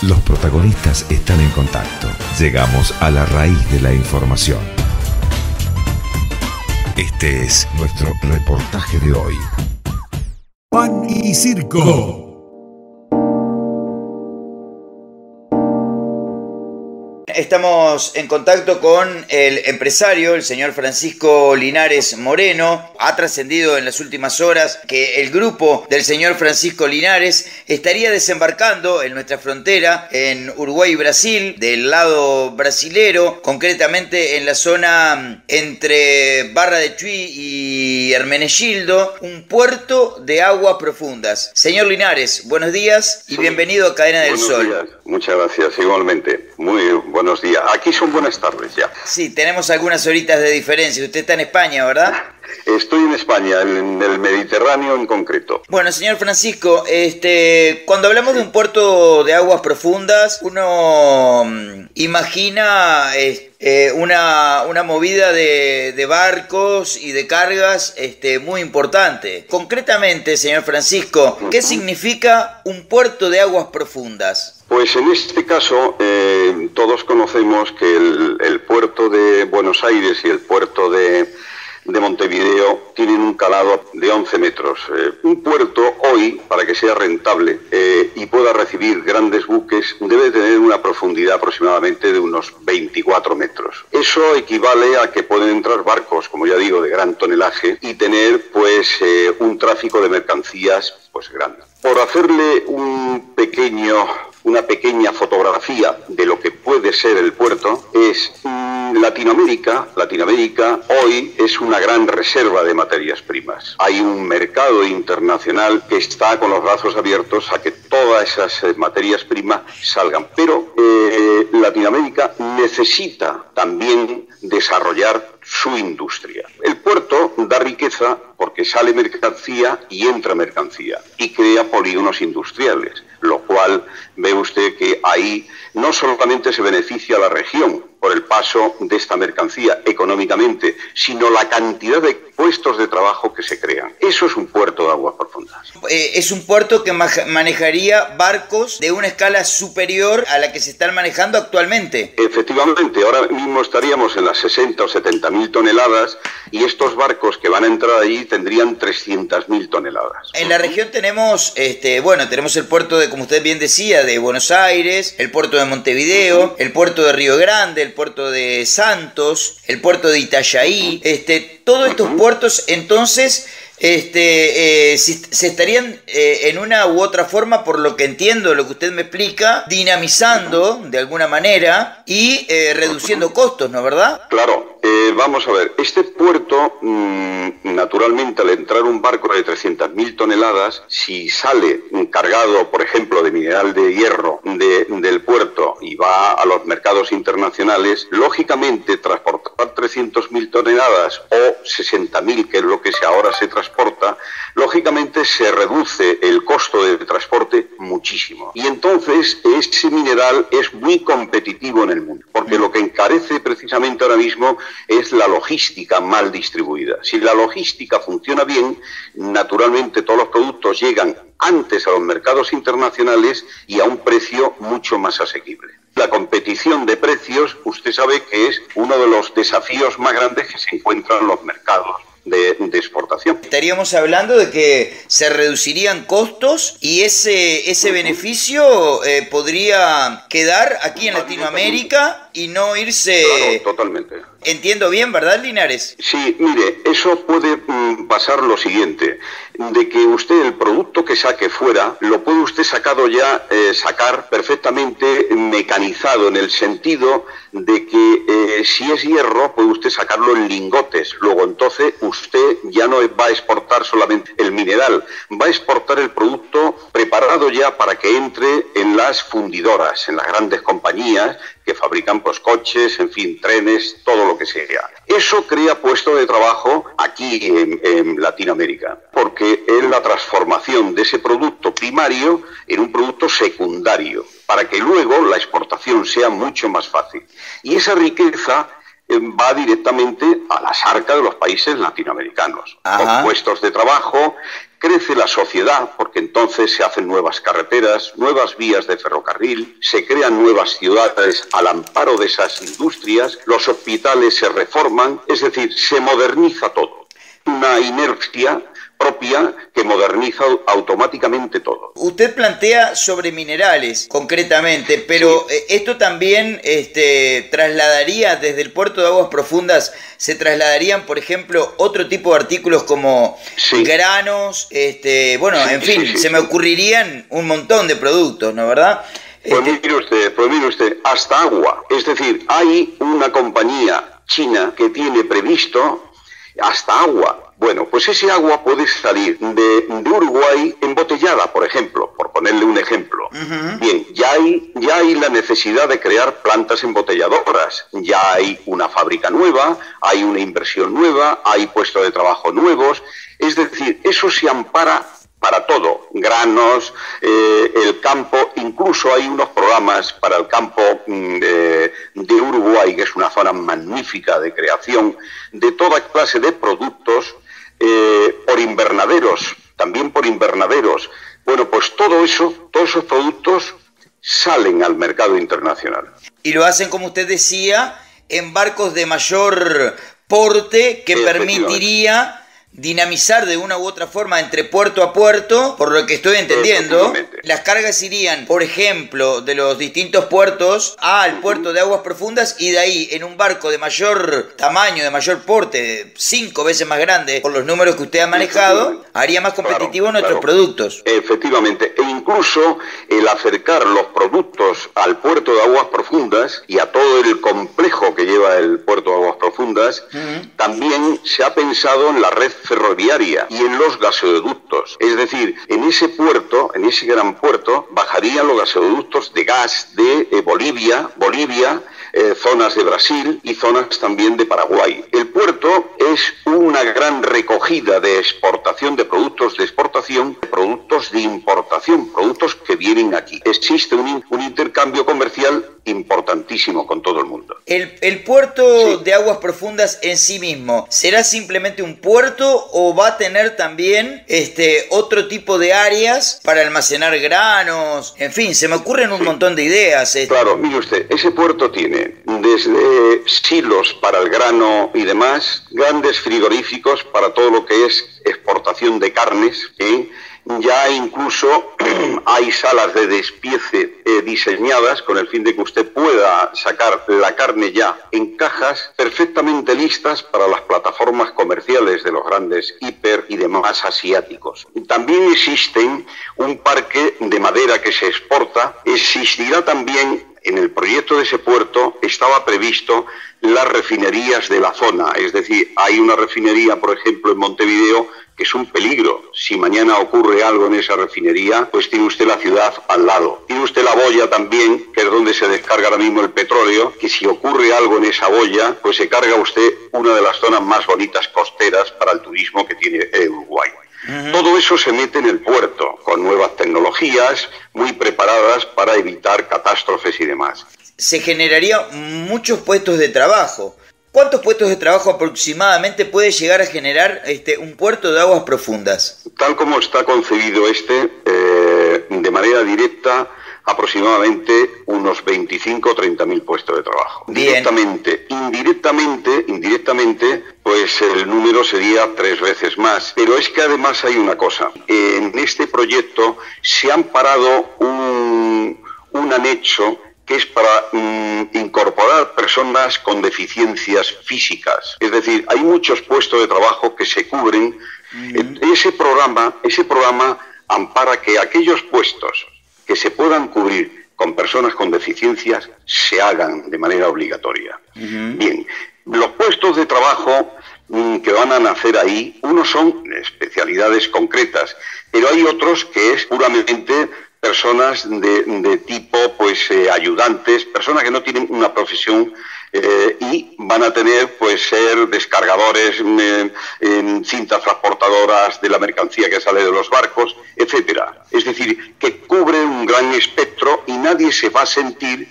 Los protagonistas están en contacto. Llegamos a la raíz de la información. Este es nuestro reportaje de hoy. Pan y Circo. Estamos en contacto con el empresario, el señor Francisco Linares Moreno. Ha trascendido en las últimas horas que el grupo del señor Francisco Linares estaría desembarcando en nuestra frontera en Uruguay y Brasil, del lado brasilero, concretamente en la zona entre Barra de Chuy y Hermenegildo, un puerto de aguas profundas. Señor Linares, buenos días y bienvenido a Cadena del Sol. Buenos días. Muchas gracias, igualmente. Muy buenos días. Aquí son buenas tardes ya. Sí, tenemos algunas horitas de diferencia. Usted está en España, ¿verdad? Estoy en España, en el Mediterráneo en concreto. Bueno, señor Francisco, cuando hablamos de un puerto de aguas profundas, uno imagina una movida de barcos y de cargas muy importante. Concretamente, señor Francisco, ¿qué significa un puerto de aguas profundas? Pues en este caso, todos conocemos que el puerto de Buenos Aires y el puerto de Montevideo tienen un calado de 11 metros. Un puerto hoy, para que sea rentable y pueda recibir grandes buques, debe tener una profundidad aproximadamente de unos 24 metros. Eso equivale a que pueden entrar barcos, como ya digo, de gran tonelaje y tener un tráfico de mercancías grande. Por hacerle una pequeña fotografía de lo que puede ser el puerto, Latinoamérica hoy es una gran reserva de materias primas. Hay un mercado internacional que está con los brazos abiertos a que todas esas materias primas salgan. Pero Latinoamérica necesita también desarrollar su industria. El puerto da riqueza porque sale mercancía y entra mercancía y crea polígonos industriales, lo cual ve usted que ahí no solamente se beneficia a la región por el paso de esta mercancía económicamente, sino la cantidad de puestos de trabajo que se crean. Eso es un puerto de aguas profundas. Es un puerto que manejaría barcos de una escala superior a la que se están manejando actualmente. Efectivamente, ahora mismo estaríamos en las 60 o 70 mil toneladas y estos barcos que van a entrar allí tendrían 300.000 toneladas. En la región tenemos, tenemos el puerto de, como usted bien decía, de Buenos Aires, el puerto de Montevideo, el puerto de Río Grande, el puerto de Santos, el puerto de Itajaí, todos estos puertos entonces se estarían en una u otra forma, por lo que entiendo, lo que usted me explica, dinamizando de alguna manera y reduciendo costos, ¿no es verdad? Claro, vamos a ver, este puerto, naturalmente, al entrar un barco de 300.000 toneladas, si sale cargado, por ejemplo, de mineral de hierro del puerto y va a los mercados internacionales, lógicamente transportar 300.000 toneladas o 60.000, que es lo que ahora se transporta, lógicamente se reduce el costo de transporte muchísimo. Y entonces ese mineral es muy competitivo en el mundo, porque lo que encarece precisamente ahora mismo es la logística mal distribuida. Si la logística funciona bien, naturalmente todos los productos llegan antes a los mercados internacionales y a un precio mucho más asequible. La competición de precios, usted sabe que es uno de los desafíos más grandes que se encuentran en los mercados de exportación. Estaríamos hablando de que se reducirían costos y ese beneficio podría quedar aquí en Latinoamérica y no irse... Claro, totalmente. Entiendo bien, ¿verdad, Linares? Sí, mire, eso puede pasar lo siguiente, de que usted el producto que saque fuera, lo puede usted sacar perfectamente mecanizado, en el sentido de que si es hierro, puede usted sacarlo en lingotes. Luego, entonces, usted ya no va a exportar solamente el mineral, va a exportar el producto preparado ya para que entre en las fundidoras, en las grandes compañías que fabrican coches, en fin, trenes, todo lo que sea. Eso crea puestos de trabajo aquí en Latinoamérica, porque es la transformación de ese producto primario en un producto secundario, para que luego la exportación sea mucho más fácil. Y esa riqueza va directamente a las arcas de los países latinoamericanos. Con puestos de trabajo, crece la sociedad, porque entonces se hacen nuevas carreteras, nuevas vías de ferrocarril, se crean nuevas ciudades al amparo de esas industrias, los hospitales se reforman, es decir, se moderniza todo. Una inercia propia que moderniza automáticamente todo. Usted plantea sobre minerales, concretamente, pero sí. Esto también trasladaría desde el puerto de Aguas Profundas, se trasladarían, por ejemplo, otro tipo de artículos como granos, se me ocurrirían un montón de productos, ¿no verdad? Pues mire usted, hasta agua. Es decir, hay una compañía china que tiene previsto hasta agua. Bueno, pues ese agua puede salir de Uruguay embotellada, por ejemplo, por ponerle un ejemplo. Bien, ya hay la necesidad de crear plantas embotelladoras, ya hay una fábrica nueva, hay una inversión nueva, hay puestos de trabajo nuevos, es decir, eso se ampara para todo, granos, el campo, incluso hay unos programas para el campo de Uruguay, que es una zona magnífica de creación de toda clase de productos, por invernaderos, también por invernaderos. Bueno, pues todos esos productos salen al mercado internacional. Y lo hacen, como usted decía, en barcos de mayor porte que permitiría dinamizar de una u otra forma entre puerto a puerto, por lo que estoy entendiendo. Las cargas irían, por ejemplo, de los distintos puertos al puerto de Aguas Profundas y de ahí en un barco de mayor tamaño, de mayor porte, 5 veces más grande, por los números que usted ha manejado, haría más competitivos nuestros productos. Efectivamente, e incluso el acercar los productos al puerto de Aguas Profundas y a todo el complejo que lleva el puerto de Aguas Profundas, también se ha pensado en la red ferroviaria y en los gasoductos. Es decir, en ese puerto, en ese gran puerto, bajarían los gasoductos de gas de Bolivia, zonas de Brasil y zonas también de Paraguay. El puerto es una gran recogida de exportación de productos de exportación, productos de importación, productos que vienen aquí. Existe un intercambio comercial importantísimo con todo el mundo. ¿El puerto de Aguas Profundas en sí mismo será simplemente un puerto o va a tener también otro tipo de áreas para almacenar granos? En fin, se me ocurren un montón de ideas. Claro, mire usted, ese puerto tiene desde silos para el grano y demás, grandes frigoríficos para todo lo que es exportación de carnes, ya incluso hay salas de despiece diseñadas con el fin de que usted pueda sacar la carne ya en cajas perfectamente listas para las plataformas comerciales de los grandes hiper y demás asiáticos. También existen un parque de madera que se exporta, existirá también. En el proyecto de ese puerto estaba previsto las refinerías de la zona, es decir, hay una refinería, por ejemplo, en Montevideo, que es un peligro. Si mañana ocurre algo en esa refinería, pues tiene usted la ciudad al lado. Tiene usted la boya también, que es donde se descarga ahora mismo el petróleo, que si ocurre algo en esa boya, pues se carga usted una de las zonas más bonitas costeras para el turismo que tiene Uruguay. Todo eso se mete en el puerto, con nuevas tecnologías muy preparadas para evitar catástrofes y demás. Se generarían muchos puestos de trabajo. ¿Cuántos puestos de trabajo aproximadamente puede llegar a generar un puerto de Aguas Profundas? Tal como está concebido de manera directa, aproximadamente unos 25 o 30.000 puestos de trabajo. Bien. Indirectamente, pues el número sería 3 veces más. Pero es que además hay una cosa. En este proyecto se ha amparado un anexo que es para incorporar personas con deficiencias físicas. Es decir, hay muchos puestos de trabajo que se cubren. Ese programa ampara que aquellos puestos que se puedan cubrir con personas con deficiencias se hagan de manera obligatoria. Bien, los puestos de trabajo que van a nacer ahí, unos son especialidades concretas, pero hay otros que es puramente personas de tipo ayudantes, personas que no tienen una profesión y van a tener ser descargadores, cintas transportadoras de la mercancía que sale de los barcos, etcétera. Es decir, que cubre un gran espectro y nadie se va a sentir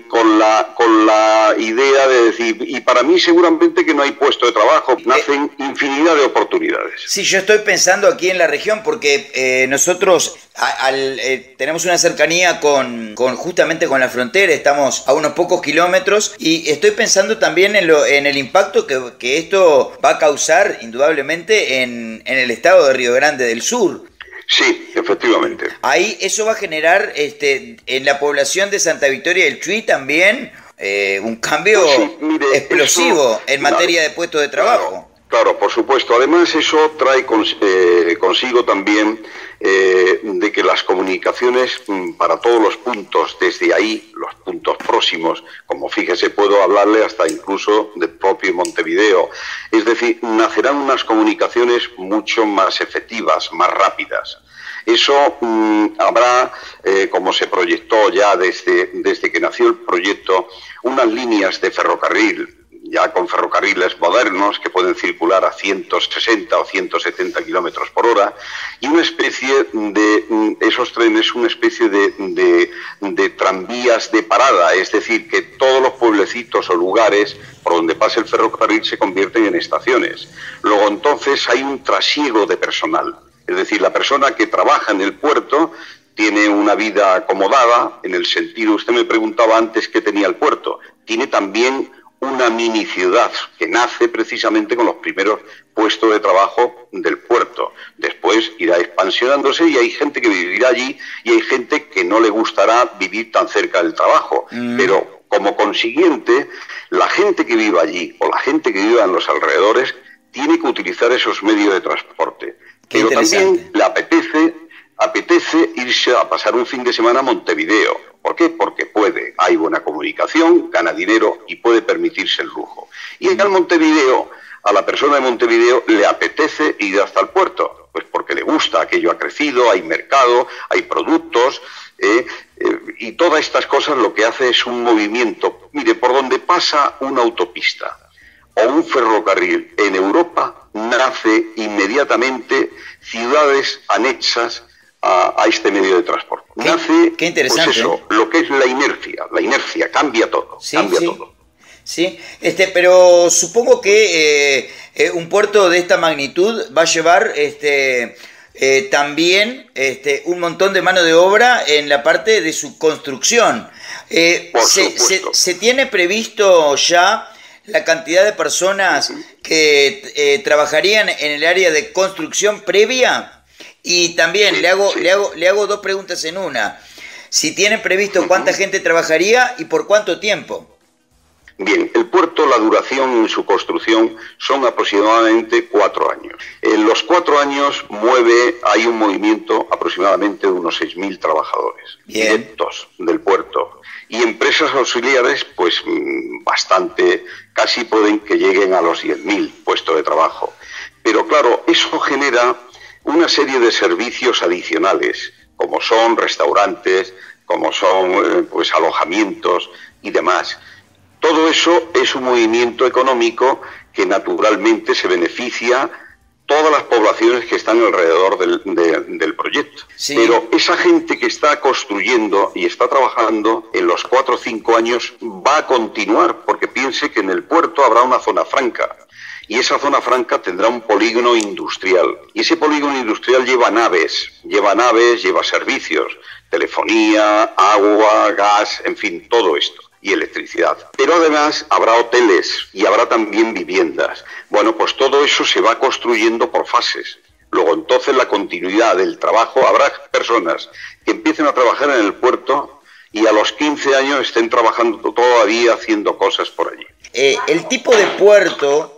con la idea de decir, y para mí seguramente que no hay puesto de trabajo, nacen infinidad de oportunidades. Sí, yo estoy pensando aquí en la región porque nosotros tenemos una cercanía justamente con la frontera, estamos a unos pocos kilómetros y estoy pensando también en el impacto que esto va a causar indudablemente en el estado de Río Grande del Sur. Sí, efectivamente. Ahí eso va a generar en la población de Santa Victoria del Chuy también un cambio explosivo en materia de puestos de trabajo. Claro, por supuesto. Además, eso trae consigo también de que las comunicaciones para todos los puntos, desde ahí, los puntos próximos, como fíjese, puedo hablarle hasta incluso del propio Montevideo. Es decir, nacerán unas comunicaciones mucho más efectivas, más rápidas. Eso habrá, como se proyectó ya desde que nació el proyecto, unas líneas de ferrocarril, ya con ferrocarriles modernos que pueden circular a 160 o 170 kilómetros por hora, y una especie de esos trenes, una especie de tranvías de parada, es decir, que todos los pueblecitos o lugares por donde pase el ferrocarril se convierten en estaciones. Luego entonces hay un trasiego de personal, es decir, la persona que trabaja en el puerto tiene una vida acomodada, en el sentido, usted me preguntaba antes qué tenía el puerto, tiene también una mini ciudad que nace precisamente con los primeros puestos de trabajo del puerto. Después irá expansionándose y hay gente que vivirá allí y hay gente que no le gustará vivir tan cerca del trabajo. Pero como consiguiente, la gente que viva allí o la gente que viva en los alrededores tiene que utilizar esos medios de transporte. Pero también le apetece irse a pasar un fin de semana a Montevideo. ¿Por qué? Porque puede, hay buena comunicación, gana dinero y puede permitirse el lujo. Y en Montevideo, a la persona de Montevideo le apetece ir hasta el puerto, pues porque le gusta, aquello ha crecido, hay mercado, hay productos, y todas estas cosas lo que hace es un movimiento. Mire, por donde pasa una autopista o un ferrocarril en Europa, nace inmediatamente ciudades anexas a este medio de transporte. Qué interesante. Pues eso, lo que es la inercia cambia todo, todo. Sí, pero supongo que un puerto de esta magnitud va a llevar también un montón de mano de obra en la parte de su construcción. ¿Se tiene previsto ya la cantidad de personas que trabajarían en el área de construcción previa? Y también le hago dos preguntas en una. Si tienen previsto cuánta gente trabajaría y por cuánto tiempo. Bien, el puerto, la duración en su construcción son aproximadamente 4 años. En los 4 años hay un movimiento aproximadamente de unos 6.000 trabajadores directos del puerto. Y empresas auxiliares, pues bastante, casi pueden que lleguen a los 10.000 puestos de trabajo. Pero claro, eso genera una serie de servicios adicionales, como son restaurantes, como son pues alojamientos y demás. Todo eso es un movimiento económico que naturalmente se beneficia todas las poblaciones que están alrededor del proyecto. Sí. Pero esa gente que está construyendo y está trabajando en los 4 o 5 años va a continuar, porque piense que en el puerto habrá una zona franca. Y esa zona franca tendrá un polígono industrial. Y ese polígono industrial lleva naves, lleva servicios, telefonía, agua, gas, en fin, todo esto, y electricidad. Pero además habrá hoteles y habrá también viviendas. Bueno, pues todo eso se va construyendo por fases. Luego entonces la continuidad del trabajo, habrá personas que empiecen a trabajar en el puerto y a los 15 años estén trabajando todavía haciendo cosas por allí. El tipo de puerto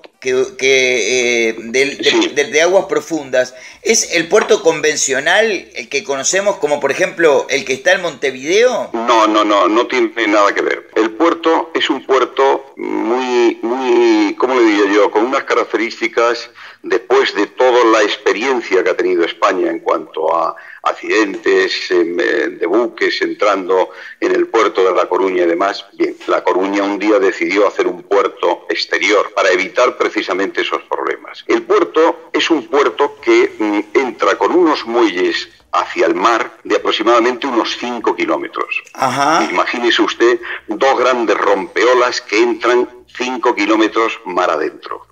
de aguas profundas, ¿es el puerto convencional, el que conocemos como por ejemplo el que está en Montevideo? No tiene nada que ver. El puerto es un puerto muy, ¿cómo le diría yo?, con unas características después de toda la experiencia que ha tenido España en cuanto a accidentes de buques entrando en el puerto de La Coruña y demás, bien, La Coruña un día decidió hacer un puerto exterior para evitar precisamente esos problemas. El puerto es un puerto que entra con unos muelles hacia el mar de aproximadamente unos 5 kilómetros. Ajá. Imagínese usted dos grandes rompeolas que entran 5 kilómetros mar adentro.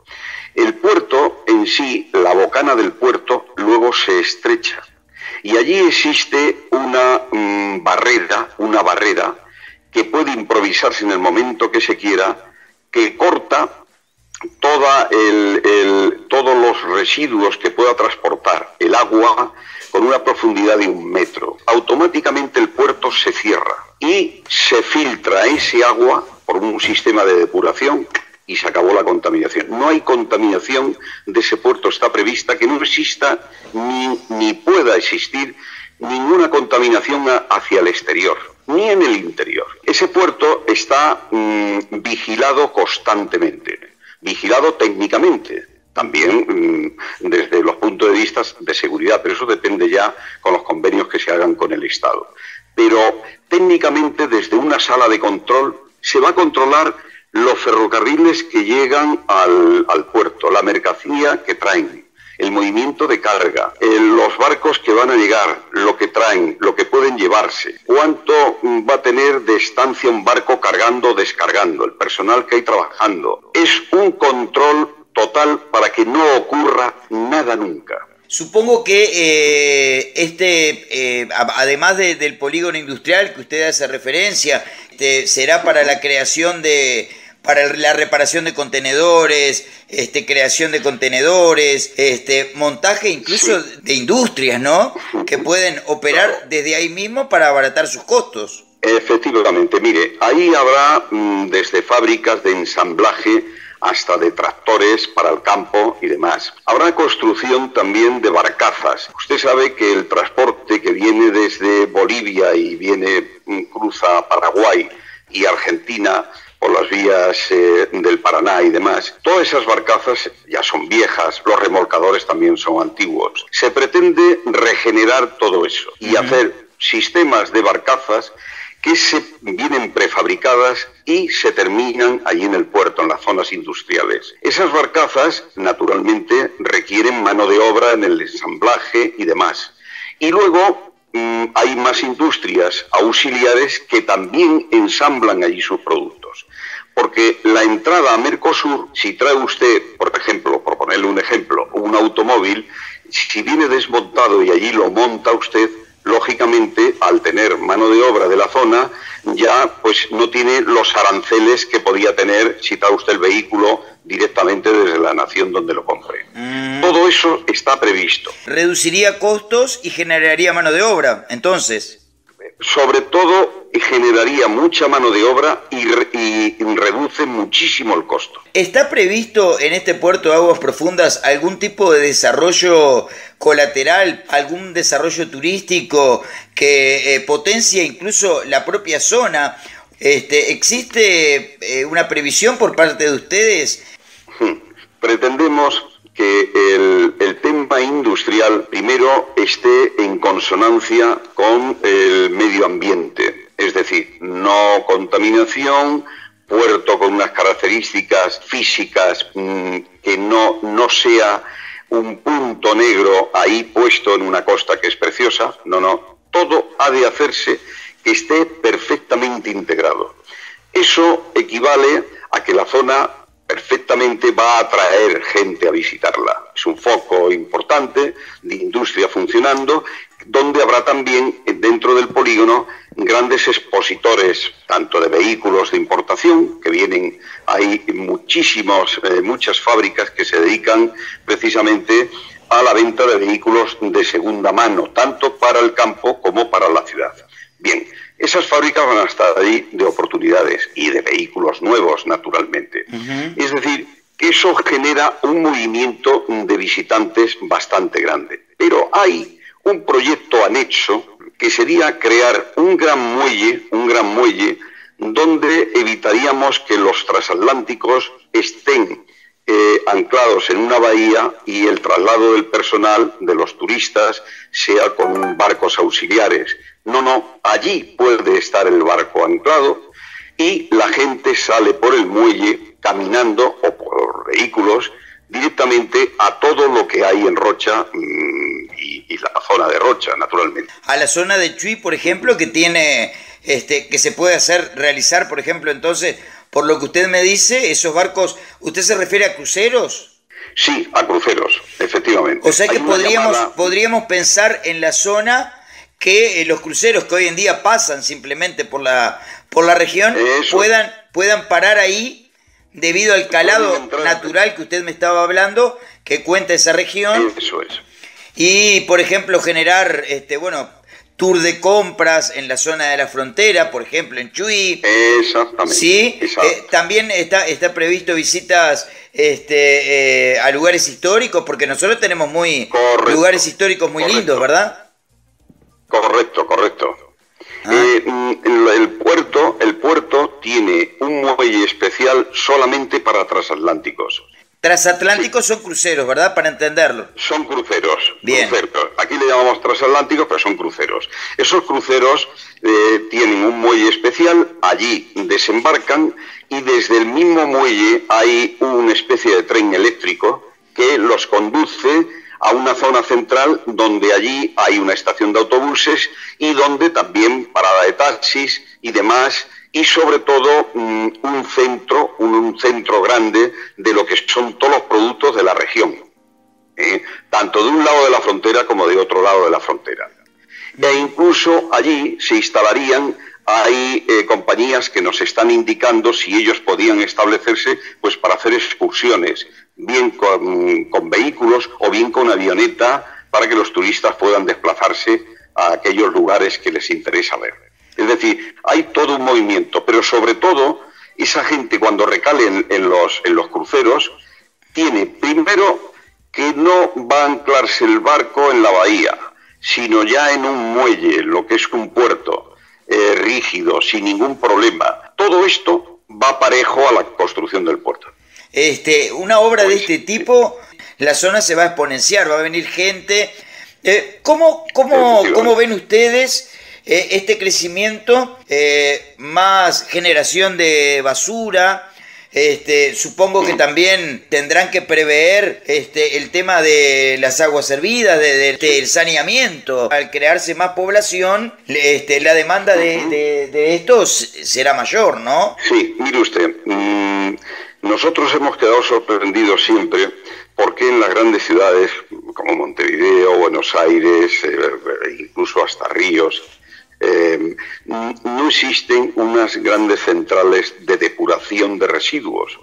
El puerto en sí, la bocana del puerto, luego se estrecha. Y allí existe una barrera que puede improvisarse en el momento que se quiera, que corta todos los residuos que pueda transportar el agua con una profundidad de 1 metro. Automáticamente el puerto se cierra y se filtra ese agua por un sistema de depuración y se acabó la contaminación. No hay contaminación de ese puerto, está prevista que no exista ni pueda existir ninguna contaminación hacia el exterior, ni en el interior. Ese puerto está vigilado constantemente, vigilado técnicamente, también desde los puntos de vista de seguridad, pero eso depende ya con los convenios que se hagan con el Estado. Pero técnicamente desde una sala de control se va a controlar los ferrocarriles que llegan al puerto, la mercancía que traen, el movimiento de carga, los barcos que van a llegar, lo que traen, lo que pueden llevarse, cuánto va a tener de estancia un barco cargando o descargando, el personal que hay trabajando. Es un control total para que no ocurra nada nunca. Supongo que además del polígono industrial que usted hace referencia, será para la creación para la reparación de contenedores, creación de contenedores, montaje incluso de industrias, ¿no? Que pueden operar desde ahí mismo para abaratar sus costos. Efectivamente, mire, ahí habrá desde fábricas de ensamblaje hasta de tractores para el campo y demás. Habrá construcción también de barcazas. Usted sabe que el transporte que viene desde Bolivia y cruza Paraguay y Argentina por las vías del Paraná y demás, todas esas barcazas ya son viejas, los remolcadores también son antiguos. Se pretende regenerar todo eso y hacer sistemas de barcazas que se vienen prefabricadas y se terminan allí en el puerto, en las zonas industriales. Esas barcazas, naturalmente, requieren mano de obra en el ensamblaje y demás. Y luego hay más industrias auxiliares que también ensamblan allí sus productos. Porque la entrada a Mercosur, si trae usted, por ejemplo, por ponerle un ejemplo, un automóvil, si viene desmontado y allí lo monta usted, lógicamente, al tener mano de obra de la zona, ya pues no tiene los aranceles que podía tener si trae usted el vehículo directamente desde la nación donde lo compre. Todo eso está previsto. Reduciría costos y generaría mano de obra, entonces. Sobre todo generaría mucha mano de obra y reduce muchísimo el costo. ¿Está previsto en este puerto de aguas profundas algún tipo de desarrollo colateral, algún desarrollo turístico que potencie incluso la propia zona? ¿Existe una previsión por parte de ustedes? Pretendemos que el tema industrial primero esté en consonancia con el medio ambiente, es decir, no contaminación, puerto con unas características físicas que no sea un punto negro ahí puesto en una costa que es preciosa, no, todo ha de hacerse que esté perfectamente integrado. Eso equivale a que la zona perfectamente va a atraer gente a visitarla. Es un foco importante de industria funcionando, donde habrá también dentro del polígono grandes expositores, tanto de vehículos de importación, que vienen, hay muchas fábricas que se dedican precisamente a la venta de vehículos de segunda mano, tanto para el campo como para la ciudad. Bien, esas fábricas van a estar ahí de oportunidades y de vehículos nuevos, naturalmente. Es decir, que eso genera un movimiento de visitantes bastante grande. Pero hay un proyecto anexo que sería crear un gran muelle donde evitaríamos que los transatlánticos estén anclados en una bahía y el traslado del personal, de los turistas, sea con barcos auxiliares. No, allí puede estar el barco anclado y la gente sale por el muelle caminando o por vehículos directamente a todo lo que hay en Rocha y la zona de Rocha, naturalmente. A la zona de Chuy, por ejemplo, que tiene, que se puede realizar, por ejemplo, entonces, por lo que usted me dice, esos barcos, ¿usted se refiere a cruceros? Sí, a cruceros, efectivamente. O sea que podríamos pensar en la zona que los cruceros que hoy en día pasan simplemente por la región puedan parar ahí debido al calado natural que usted me estaba hablando, que cuenta esa región. Eso es. Y, por ejemplo, generar, tour de compras en la zona de la frontera, por ejemplo, en Chuy. Exactamente. Sí, también está previsto visitas a lugares históricos, porque nosotros tenemos lugares históricos muy lindos, ¿verdad? Correcto. El puerto tiene un muelle especial solamente para transatlánticos. Transatlánticos son cruceros, ¿verdad? Para entenderlo. Son cruceros. Bien. Cruceros. Aquí le llamamos transatlánticos, pero son cruceros. Esos cruceros tienen un muelle especial, allí desembarcan y desde el mismo muelle hay una especie de tren eléctrico que los conduce a una zona central donde allí hay una estación de autobuses y donde también parada de taxis y demás, y sobre todo un centro grande de lo que son todos los productos de la región, tanto de un lado de la frontera como de otro lado de la frontera. E incluso allí se instalarían, hay compañías que nos están indicando si ellos podían establecerse pues para hacer excursiones, bien con vehículos o bien con avioneta, para que los turistas puedan desplazarse a aquellos lugares que les interesa ver. Es decir, hay todo un movimiento, pero sobre todo esa gente cuando recale en los cruceros tiene primero que no va a anclarse el barco en la bahía, sino ya en un muelle, lo que es un puerto rígido, sin ningún problema. Todo esto va parejo a la construcción del puerto. Una obra de este tipo, la zona se va a exponenciar, va a venir gente. ¿Cómo ven ustedes este crecimiento, más generación de basura? Supongo que también tendrán que prever el tema de las aguas servidas, del saneamiento. Al crearse más población, la demanda de esto será mayor, ¿no? Sí, mire usted, nosotros hemos quedado sorprendidos siempre porque en las grandes ciudades como Montevideo, Buenos Aires, incluso hasta Ríos, no existen unas grandes centrales de depuración de residuos.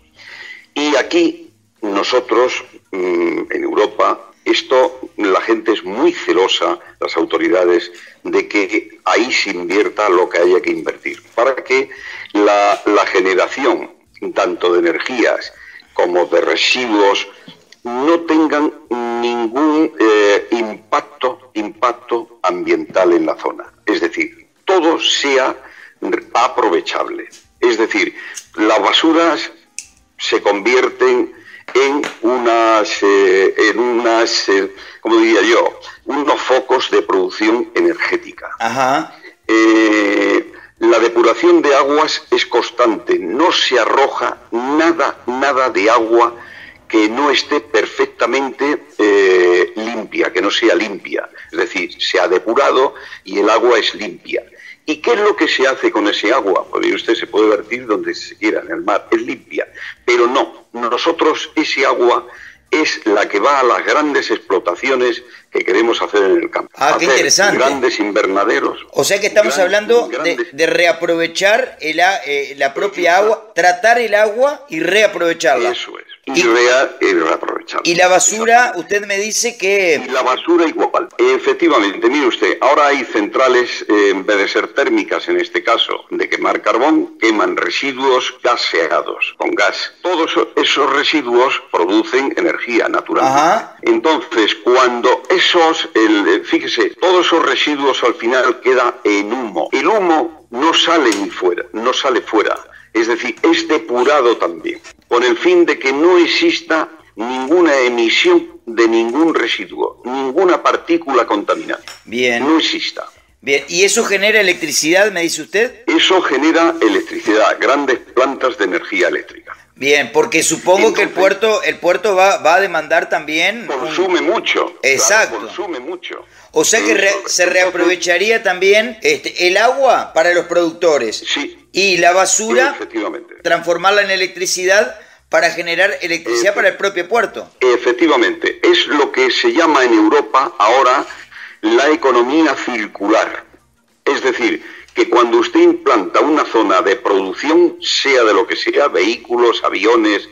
Y aquí nosotros, en Europa, la gente es muy celosa, las autoridades, de que ahí se invierta lo que haya que invertir, para que la generación tanto de energías como de residuos no tengan ningún impacto ambiental en la zona. Es decir, todo sea aprovechable. Es decir, las basuras se convierten en como diría yo, unos focos de producción energética. Ajá. La depuración de aguas es constante, no se arroja nada de agua que no esté perfectamente limpia, que no sea limpia. Es decir, se ha depurado y el agua es limpia. ¿Y qué es lo que se hace con ese agua? Pues usted se puede vertir donde se quiera, en el mar, es limpia. Pero no, nosotros ese agua es la que va a las grandes explotaciones que queremos hacer en el campo. Ah, qué interesante. Grandes invernaderos. O sea que estamos hablando de reaprovechar la propia agua, tratar el agua y reaprovecharla. Eso es. Y reaprovecharla. Y la basura, usted me dice que... Y la basura igual. Efectivamente, mire usted, ahora hay centrales, en vez de ser térmicas en este caso, de quemar carbón, queman residuos gaseados, con gas. Todos esos residuos producen energía natural. Ajá. Entonces, cuando fíjese, todos esos residuos al final quedan en humo. El humo no sale fuera. Es decir, es depurado también, con el fin de que no exista ninguna emisión de ningún residuo, ninguna partícula contaminante. Bien. No exista. Bien, ¿y eso genera electricidad, me dice usted? Eso genera electricidad, grandes plantas de energía eléctrica. Bien, porque supongo entonces, que el puerto va a demandar también... Consume mucho. Exacto. Claro, consume mucho. O sea que se reaprovecharía también el agua para los productores. Sí. Y la basura, sí, efectivamente, transformarla en electricidad para generar electricidad para el propio puerto. Efectivamente. Es lo que se llama en Europa ahora la economía circular. Es decir, que cuando usted implanta una zona de producción, sea de lo que sea, vehículos, aviones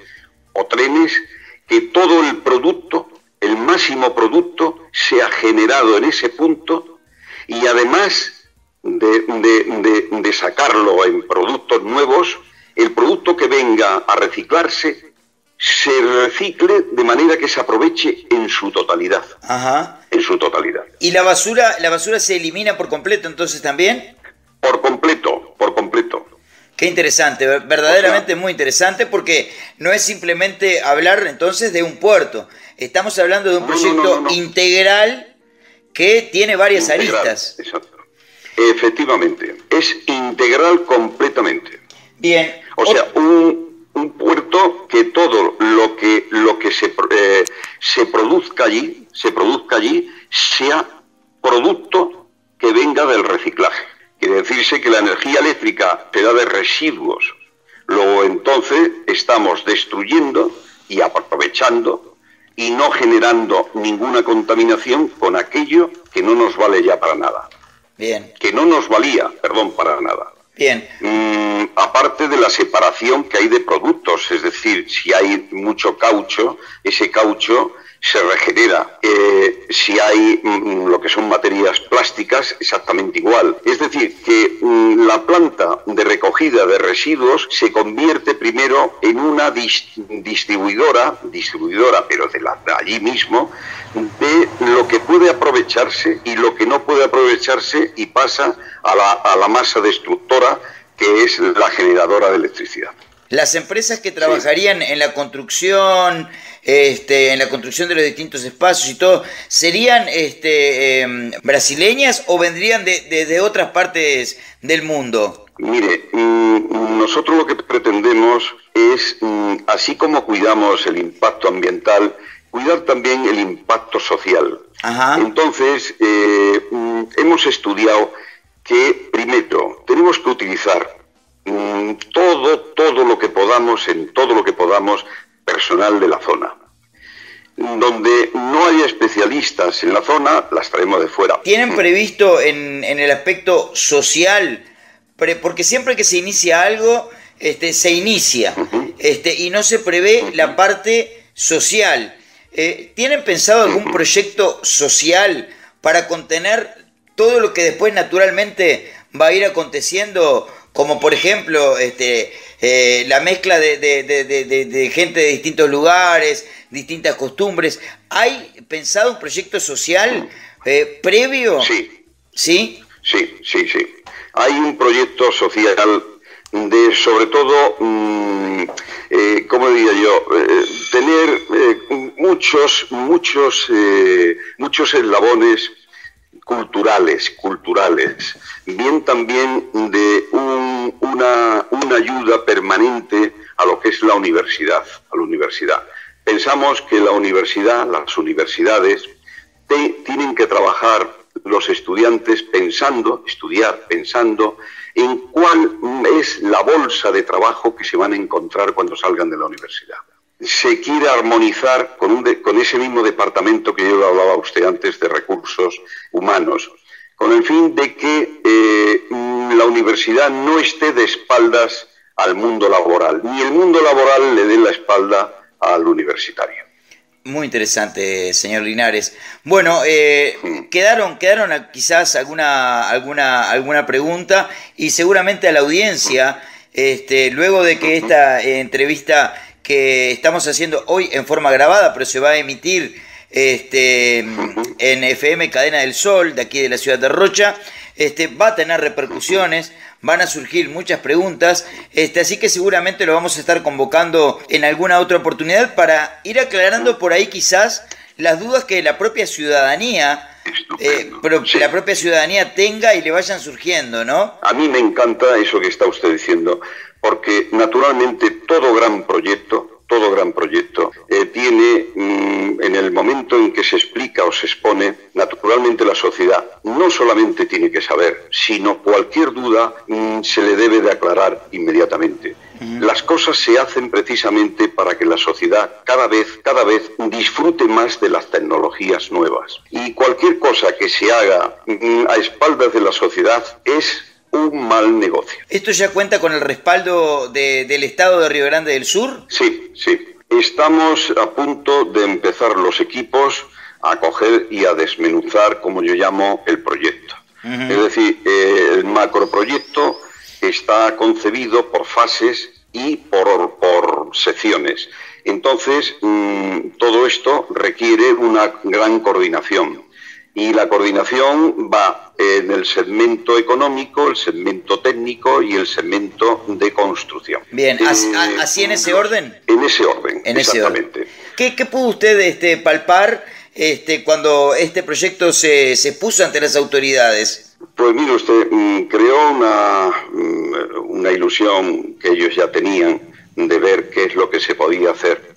o trenes, que todo el producto, el máximo producto, sea generado en ese punto y además de sacarlo en productos nuevos, el producto que venga a reciclarse se recicle de manera que se aproveche en su totalidad. Ajá. En su totalidad. ¿Y la basura se elimina por completo entonces también? Por completo, por completo. Qué interesante, verdaderamente muy interesante, porque no es simplemente hablar entonces de un puerto. Estamos hablando de un proyecto integral que tiene varias aristas. Exacto. Efectivamente, es integral completamente. Bien. O sea, un puerto que todo lo que se produzca allí sea producto que venga del reciclaje. Quiere decirse que la energía eléctrica te da de residuos. Luego entonces estamos destruyendo y aprovechando y no generando ninguna contaminación con aquello que no nos vale ya para nada. Bien. Que no nos valía, para nada. Bien. Aparte de la separación que hay de productos, es decir, si hay mucho caucho, ese caucho se regenera. Si hay lo que son materias plásticas, exactamente igual. Es decir, que la planta de recogida de residuos se convierte primero en una distribuidora, pero de allí mismo, de lo que puede aprovecharse y lo que no puede aprovecharse y pasa a la masa destructora, que es la generadora de electricidad. Las empresas que trabajarían en la construcción, de los distintos espacios y todo, ¿serían brasileñas o vendrían de otras partes del mundo? Mire, nosotros lo que pretendemos es, así como cuidamos el impacto ambiental, cuidar también el impacto social. Ajá. Entonces, hemos estudiado que, primero, tenemos que utilizar todo lo que podamos, personal de la zona. Donde no haya especialistas en la zona, las traemos de fuera. ¿Tienen previsto en el aspecto social? Porque siempre que se inicia algo, se inicia, y no se prevé la parte social. ¿Tienen pensado algún proyecto social para contener todo lo que después naturalmente va a ir aconteciendo? Como por ejemplo la mezcla de gente de distintos lugares, distintas costumbres. ¿Hay pensado un proyecto social previo? Sí. ¿Sí? Sí. Hay un proyecto social de, sobre todo, ¿cómo diría yo? Tener muchos eslabones culturales, bien también de una ayuda permanente a lo que es la universidad, Pensamos que las universidades tienen que trabajar los estudiantes estudiar pensando en cuál es la bolsa de trabajo que se van a encontrar cuando salgan de la universidad. Se quiere armonizar con ese mismo departamento que yo hablaba a usted antes de recursos humanos, con el fin de que la universidad no esté de espaldas al mundo laboral, ni el mundo laboral le dé la espalda al universitario. Muy interesante, señor Linares. Bueno, quedaron quizás alguna pregunta, y seguramente a la audiencia, luego de que esta entrevista que estamos haciendo hoy en forma grabada, pero se va a emitir en FM Cadena del Sol, de aquí de la ciudad de Rocha, va a tener repercusiones, van a surgir muchas preguntas, así que seguramente lo vamos a estar convocando en alguna otra oportunidad para ir aclarando por ahí quizás las dudas que la propia ciudadanía la propia ciudadanía tenga y le vayan surgiendo, ¿no? A mí me encanta eso que está usted diciendo, porque naturalmente todo gran proyecto tiene, en el momento en que se explica o se expone, naturalmente la sociedad no solamente tiene que saber, sino cualquier duda se le debe de aclarar inmediatamente. Las cosas se hacen precisamente para que la sociedad cada vez disfrute más de las tecnologías nuevas. Y cualquier cosa que se haga a espaldas de la sociedad es un mal negocio. ¿Esto ya cuenta con el respaldo del Estado de Río Grande del Sur? Sí, sí. Estamos a punto de empezar los equipos a coger y a desmenuzar, como yo llamo, el proyecto. Es decir, el macroproyecto está concebido por fases y por secciones. Entonces, todo esto requiere una gran coordinación. Y la coordinación va en el segmento económico, el segmento técnico y el segmento de construcción. Bien, ¿así en ese orden? En ese orden, exactamente. ¿Qué pudo usted palpar cuando este proyecto se puso ante las autoridades? Pues mire usted, creó una ilusión que ellos ya tenían de ver qué es lo que se podía hacer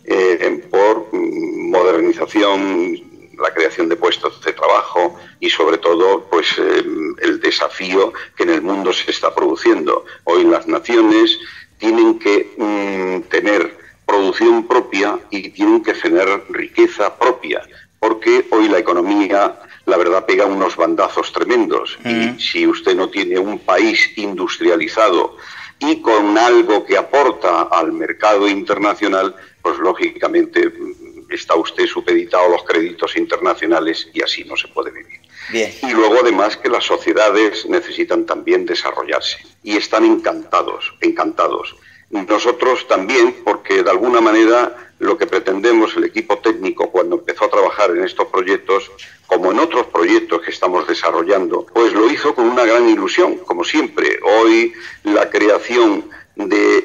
por modernización, la creación de puestos de trabajo y sobre todo pues el desafío que en el mundo se está produciendo. Hoy las naciones tienen que tener producción propia y tienen que tener riqueza propia, porque hoy la economía, la verdad, pega unos bandazos tremendos. Y si usted no tiene un país industrializado y con algo que aporta al mercado internacional, pues lógicamente está usted supeditado a los créditos internacionales y así no se puede vivir. Bien. Y luego además que las sociedades necesitan también desarrollarse y están encantados. Nosotros también, porque de alguna manera lo que pretendemos el equipo técnico cuando empezó a trabajar en estos proyectos, como en otros proyectos que estamos desarrollando, pues lo hizo con una gran ilusión, como siempre. Hoy la creación de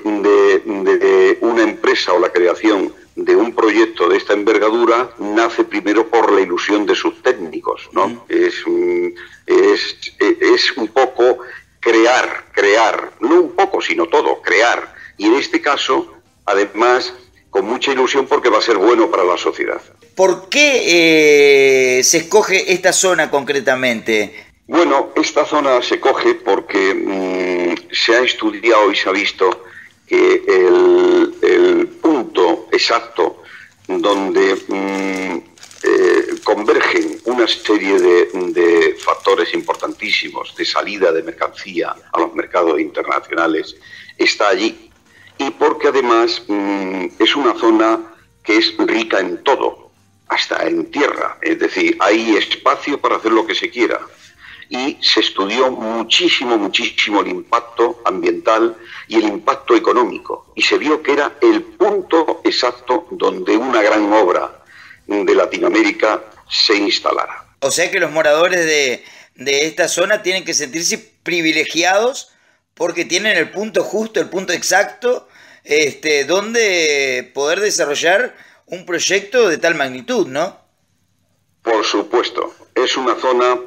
una empresa o la creación de un proyecto de esta envergadura nace primero por la ilusión de sus técnicos, ¿no? Es un poco crear, no un poco, sino todo, crear. Y en este caso, además, con mucha ilusión porque va a ser bueno para la sociedad. ¿Por qué se escoge esta zona concretamente? Bueno, esta zona se coge porque se ha estudiado y se ha visto que el punto exacto donde convergen una serie de factores importantísimos de salida de mercancía a los mercados internacionales está allí. Y porque además es una zona que es rica en todo, hasta en tierra, es decir, hay espacio para hacer lo que se quiera. Y se estudió muchísimo el impacto ambiental y el impacto económico. Y se vio que era el punto exacto donde una gran obra de Latinoamérica se instalara. O sea que los moradores de esta zona tienen que sentirse privilegiados porque tienen el punto justo, el punto exacto, donde poder desarrollar un proyecto de tal magnitud, ¿no? Por supuesto. Es una zona,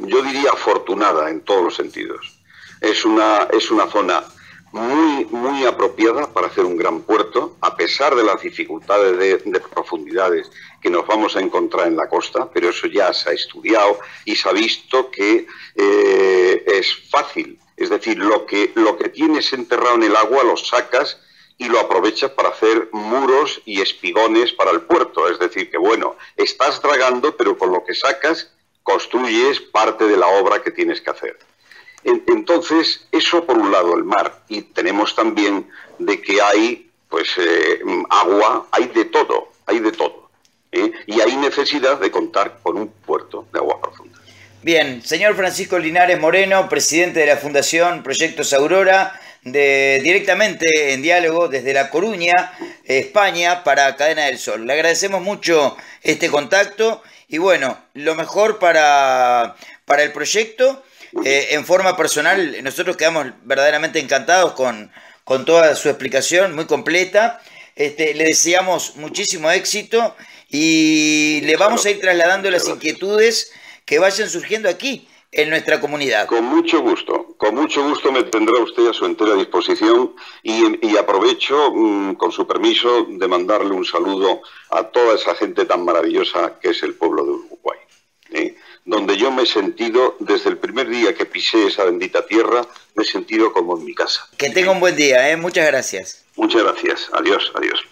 yo diría, afortunada en todos los sentidos. Es una zona muy apropiada para hacer un gran puerto, a pesar de las dificultades de profundidades que nos vamos a encontrar en la costa, pero eso ya se ha estudiado y se ha visto que es fácil. Es decir, lo que tienes enterrado en el agua lo sacas y lo aprovechas para hacer muros y espigones para el puerto. Es decir, que bueno, estás dragando, pero con lo que sacas construyes parte de la obra que tienes que hacer. Entonces, eso por un lado, el mar. Y tenemos también de que hay agua, hay de todo. Y hay necesidad de contar con un puerto de agua profunda. Bien, señor Francisco Linares Moreno, presidente de la Fundación Proyectos Aurora, directamente en diálogo desde La Coruña, España, para Cadena del Sol. Le agradecemos mucho este contacto y bueno, lo mejor para el proyecto. En forma personal, nosotros quedamos verdaderamente encantados con toda su explicación, muy completa. Le deseamos muchísimo éxito y le vamos a ir trasladando las inquietudes que vayan surgiendo aquí en nuestra comunidad. Con mucho gusto me tendrá usted a su entera disposición y aprovecho, con su permiso, de mandarle un saludo a toda esa gente tan maravillosa que es el pueblo de Uruguay, donde yo me he sentido, desde el primer día que pisé esa bendita tierra, me he sentido como en mi casa. Que tenga un buen día, muchas gracias. Muchas gracias, adiós, adiós.